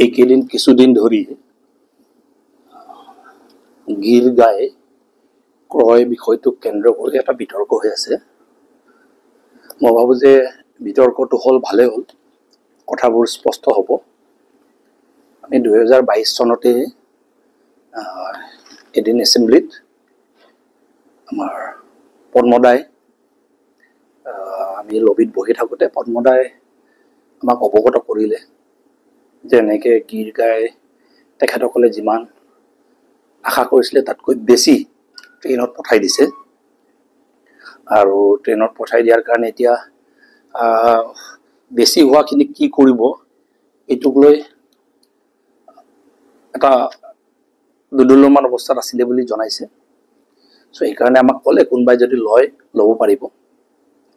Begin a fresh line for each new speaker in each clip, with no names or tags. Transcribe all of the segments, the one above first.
এইকেইদিন কিছুদিন ধৰি গীৰ গাই ক্ৰয় বিষয়টোক কেন্দ্ৰ কৰি এটা বিতৰ্ক হৈ আছে। মই ভাবোঁ যে বিতৰ্কটো হ'ল ভালেই হ'ল, কথাবোৰ স্পষ্ট হ'ব। আমি 2022 চনতে এদিন এছেম্বলিত আমাৰ পদ্মদাই আমি লবিত বহি থাকোঁতে পদ্মদাই আমাক অৱগত কৰিলে যে এনেকৈ গীৰ গাই তেখেতসকলে যিমান আশা কৰিছিলে তাতকৈ বেছি ট্ৰেইনত পঠাই দিছে, আৰু ট্ৰেইনত পঠাই দিয়াৰ কাৰণে এতিয়া বেছি হোৱাখিনি কি কৰিব এইটোক লৈ এটা দুদুল্যমান অৱস্থাত আছিলে বুলি জনাইছে। চ' সেইকাৰণে আমাক ক'লে কোনোবাই যদি ল'ব পাৰিব।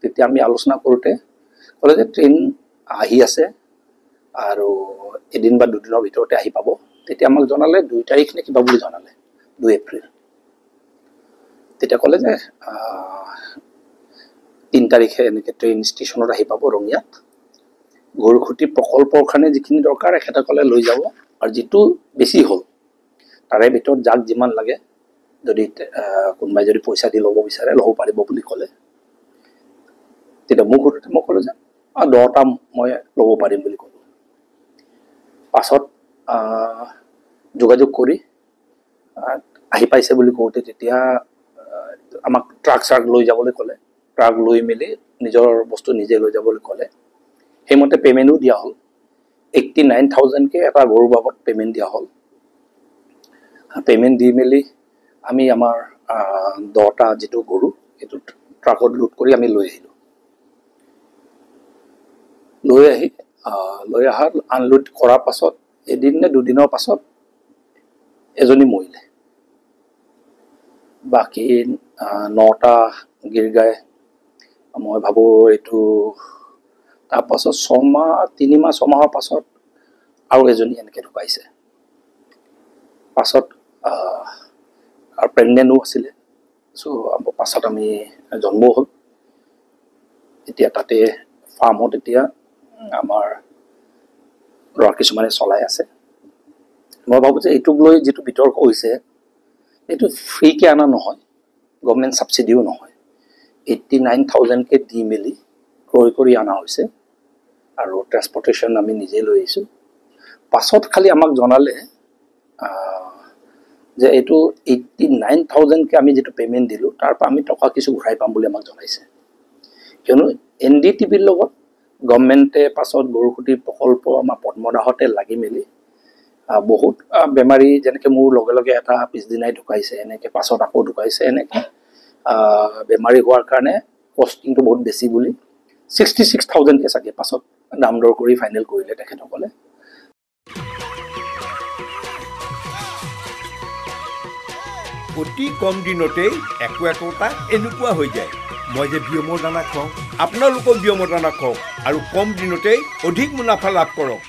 তেতিয়া আমি আলোচনা কৰোঁতে ক'লে যে ট্ৰেইন আহি আছে আৰু এদিন বা দুদিনৰ ভিতৰতে আহি পাব। তেতিয়া আমাক জনালে 2 তাৰিখ নে কিবা বুলি জনালে, 2 এপ্ৰিল। তেতিয়া ক'লে যে 3 তাৰিখে এনেকৈ ট্ৰেইন ষ্টেচনত আহি পাব ৰঙিয়াত। গৰুখুটি প্ৰকল্পৰ কাৰণে যিখিনি দৰকাৰ এখেতসকলে লৈ যাব, আৰু যিটো বেছি হ'ল তাৰে ভিতৰত যাক যিমান লাগে যদি কোনোবাই যদি পইচা দি ল'ব বিচাৰে ল'ব পাৰিব বুলি ক'লে। তেতিয়া মোক সুধোতে মই ক'লোঁ যে 10টা মই ল'ব পাৰিম বুলি ক'লোঁ। পাছত যোগাযোগ কৰি আহি পাইছে বুলি কওঁতে তেতিয়া আমাক ট্ৰাক লৈ যাবলৈ ক'লে। ট্ৰাক লৈ মেলি নিজৰ বস্তু নিজে লৈ যাবলৈ ক'লে। সেইমতে পে'মেণ্টো দিয়া হ'ল। 89,000কে এটা গৰুৰ বাবদ পে'মেণ্ট দিয়া হ'ল। পে'মেণ্ট দি মেলি আমি আমাৰ 10টা যিটো গৰু সেইটো ট্ৰাকত লোড কৰি আমি লৈ আহিলোঁ। লৈ আনলোড কৰাৰ পাছত এদিন নে দুদিনৰ পাছত এজনী মৰিলে। বাকী 9টা গীৰ গাই মই ভাবোঁ এইটো তাৰপাছত 3-6 মাহৰ পাছত আৰু এজনী এনেকৈ ঢুকাইছে। পাছত আৰু প্ৰেগনেণ্টো আছিলে। চ' পাছত আমি জন্মও হ'ল। এতিয়া তাতে ফাৰ্মত এতিয়া আমাৰ ল'ৰা কিছুমানে চলাই আছে। মই ভাবোঁ যে এইটোক লৈ যিটো বিতৰ্ক হৈছে এইটো ফ্ৰীকৈ অনা নহয়, গভৰ্ণমেণ্ট ছাবচিডিও নহয়। 89,000কে দি মেলি ক্ৰয় কৰি অনা হৈছে, আৰু ট্ৰেন্সপৰ্টেশ্যন আমি নিজে লৈ আহিছোঁ। পাছত খালি আমাক জনালে যে এইটো 89,000কে আমি যিটো পে'মেণ্ট দিলোঁ তাৰ পৰা আমি টকা কিছু ঘূৰাই পাম বুলি আমাক জনাইছে। কিয়নো NDTVৰ লগত গভৰ্ণমেণ্টে পাছত গৰুখুটি প্ৰকল্প আমাৰ পদ্মদাহঁতে লাগি মেলি বহুত বেমাৰী, যেনেকৈ মোৰ লগে লগে এটা পিছদিনাই ঢুকাইছে, এনেকৈ পাছত আকৌ ঢুকাইছে, এনেকৈ বেমাৰী হোৱাৰ কাৰণে কষ্টিংটো বহুত বেছি বুলি 66,000কে চাগে পাছত দাম দৰ কৰি ফাইনেল কৰিলে তেখেতসকলে।
অতি কম দিনতেই একোটা এনেকুৱা হৈ যায়। মই যে বিয়মৰ দানা খুৱাওঁ, আপোনালোকেও বিয়মৰ দানা খুৱাওক আৰু কম দিনতেই অধিক মুনাফা লাভ কৰক।